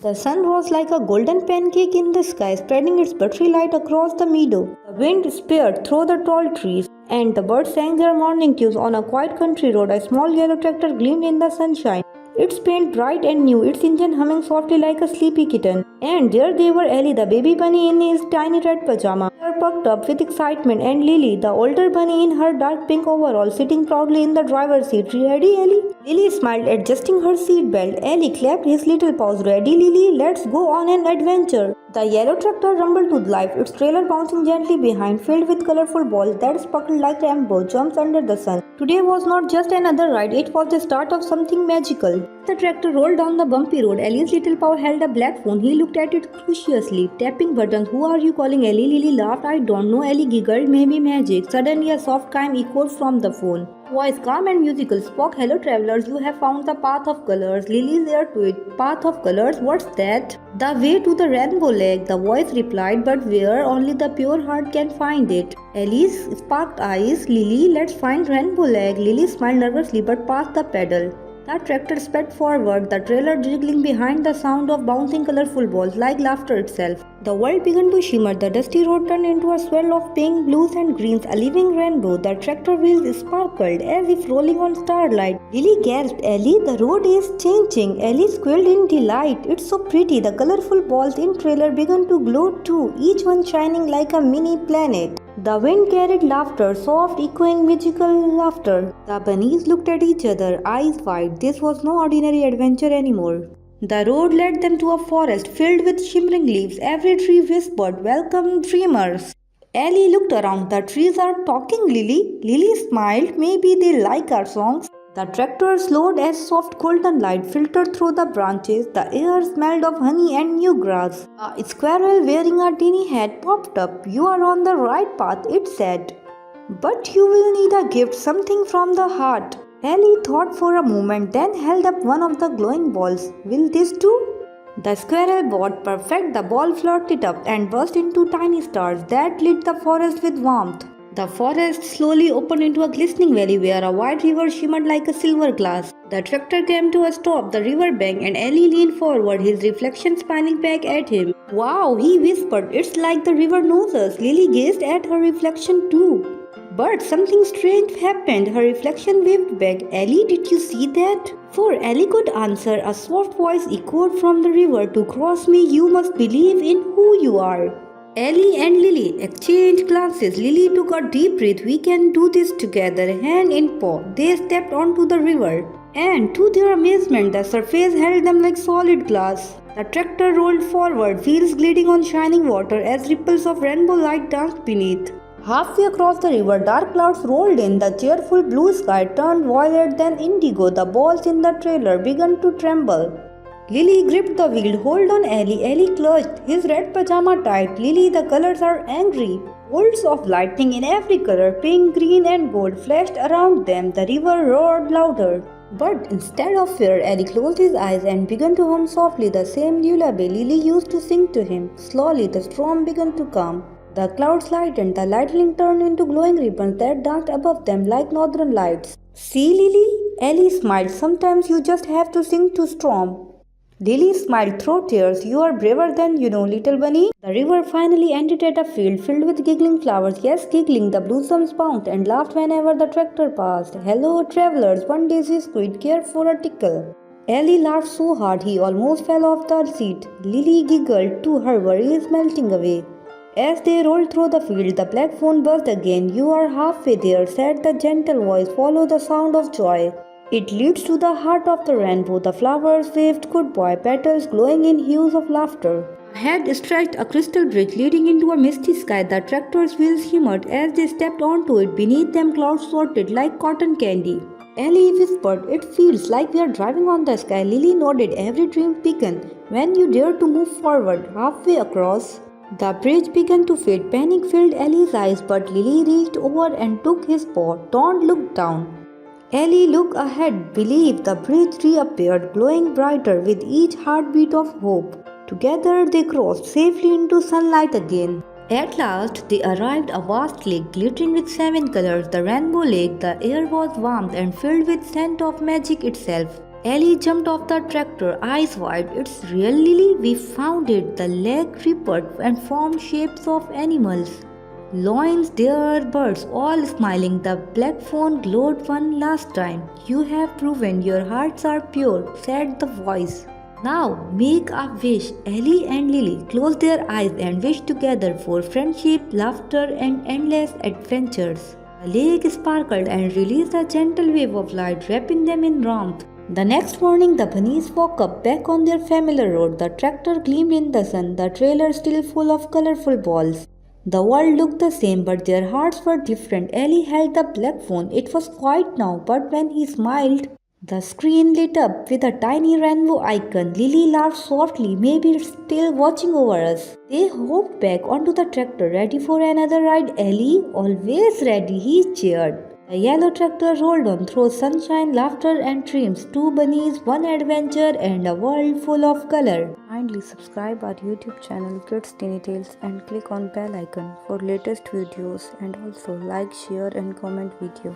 The sun rose like a golden pancake in the sky, spreading its buttery light across the meadow. The wind speared through the tall trees, and the birds sang their morning tunes on a quiet country road. A small yellow tractor gleamed in the sunshine, its paint bright and new, its engine humming softly like a sleepy kitten. And there they were, Ellie, the baby bunny in his tiny red pajama, perked up with excitement, and Lily, the older bunny in her dark pink overall, sitting proudly in the driver's seat. Ready, Ellie? Lily smiled, adjusting her seat belt. Ellie clapped his little paws. Ready, Lily? Let's go on an adventure. The yellow tractor rumbled to life, its trailer bouncing gently behind, filled with colorful balls that sparkled like rainbow jumps under the sun. Today was not just another ride, it was the start of something magical. The tractor rolled down the bumpy road. Ellie's little paw held a black phone. He looked at it curiously, tapping buttons. Who are you calling, Ellie? Lily laughed. I don't know. Ellie giggled. Maybe magic. Suddenly a soft chime echoed from the phone. Voice calm and musical spoke. Hello travelers, you have found the path of colors. Lily's ear tweaked. Path of colors? What's that? The way to the rainbow lake, the voice replied, but where? Only the pure heart can find it. Ellie's sparked eyes. Lily, let's find Rainbow Lake. Lily smiled nervously but passed the pedal. The tractor sped forward, the trailer jiggling behind, the sound of bouncing colorful balls like laughter itself. The world began to shimmer, the dusty road turned into a swirl of pink, blues and greens, a living rainbow. The tractor wheels sparkled as if rolling on starlight. Lily gasped, Ellie, the road is changing. Ellie squealed in delight. It's so pretty. The colorful balls in trailer began to glow too, each one shining like a mini planet. The wind carried laughter, soft, echoing, magical laughter. The bunnies looked at each other, eyes wide. This was no ordinary adventure anymore. The road led them to a forest filled with shimmering leaves. Every tree whispered, Welcome, dreamers. Ellie looked around. The trees are talking, Lily. Lily smiled. Maybe they like our songs. The tractor slowed as soft golden light filtered through the branches. The air smelled of honey and new grass. A squirrel wearing a tiny hat popped up. You are on the right path, it said. But you will need a gift, something from the heart. Ellie thought for a moment, then held up one of the glowing balls. Will this do? The squirrel bought perfect. The ball floated up and burst into tiny stars that lit the forest with warmth. The forest slowly opened into a glistening valley where a wide river shimmered like a silver glass. The tractor came to a stop the river bank and Ellie leaned forward, his reflection smiling back at him. Wow, he whispered, it's like the river knows us. Lily gazed at her reflection too. But something strange happened. Her reflection waved back. Ellie, did you see that? Before Ellie could answer, a soft voice echoed from the river. To cross me, you must believe in who you are. Ellie and Lily exchanged glances. Lily took a deep breath. We can do this together, hand in paw. They stepped onto the river, and to their amazement, the surface held them like solid glass. The tractor rolled forward, wheels gliding on shining water as ripples of rainbow light danced beneath. Halfway across the river, dark clouds rolled in. The cheerful blue sky turned violet, then indigo. The balls in the trailer began to tremble. Lily gripped the wheel. Hold on, Ellie. Ellie clutched his red pajama tight. Lily, the colors are angry. Bolts of lightning in every color, pink, green and gold, flashed around them. The river roared louder. But instead of fear, Ellie closed his eyes and began to hum softly the same lullaby Lily used to sing to him. Slowly, the storm began to calm. The clouds lightened. The lightning turned into glowing ribbons that danced above them like northern lights. See, Lily? Ellie smiled. Sometimes you just have to sing to storm. Lily smiled through tears. You are braver than you know, little bunny. The river finally ended at a field filled with giggling flowers. Yes, giggling, the blossoms bounced and laughed whenever the tractor passed. Hello, travelers, one daisy squid, care for a tickle. Ellie laughed so hard he almost fell off the seat. Lily giggled too, her worries melting away. As they rolled through the field, the black phone buzzed again. You are halfway there, said the gentle voice. Follow the sound of joy. It leads to the heart of the rainbow. The flowers waved goodbye, petals glowing in hues of laughter. Ahead stretched a crystal bridge leading into a misty sky. The tractor's wheels shimmered as they stepped onto it. Beneath them, clouds floated like cotton candy. Ellie whispered, It feels like we are driving on the sky. Lily nodded. Every dream began when you dare to move forward. Halfway across, the bridge began to fade. Panic filled Ellie's eyes, but Lily reached over and took his paw. Don't look down. Ellie looked ahead, believed. The bridge reappeared, glowing brighter with each heartbeat of hope. Together they crossed safely into sunlight again. At last they arrived a vast lake glittering with 7 colors, the rainbow lake. The air was warm and filled with scent of magic itself. Ellie jumped off the tractor, eyes wide. It's real, Lily? We found it. The leg rippled and formed shapes of animals. Loins, deer, birds, all smiling. The black phone glowed one last time. You have proven your hearts are pure, said the voice. Now make a wish. Ellie and Lily closed their eyes and wished together for friendship, laughter, and endless adventures. The lake sparkled and released a gentle wave of light, wrapping them in warmth. The next morning, the bunnies woke up back on their familiar road. The tractor gleamed in the sun, the trailer still full of colorful balls. The world looked the same, but their hearts were different. Ellie held the black phone. It was quiet now, but when he smiled, the screen lit up with a tiny rainbow icon. Lily laughed softly. Maybe it's still watching over us. They hopped back onto the tractor, ready for another ride. Ellie, always ready, he cheered. The yellow tractor rolled on through sunshine, laughter, and dreams. Two bunnies, one adventure, and a world full of color. Kindly subscribe our YouTube channel Kids Teeny Tales and click on bell icon for latest videos, and also like, share, and comment video.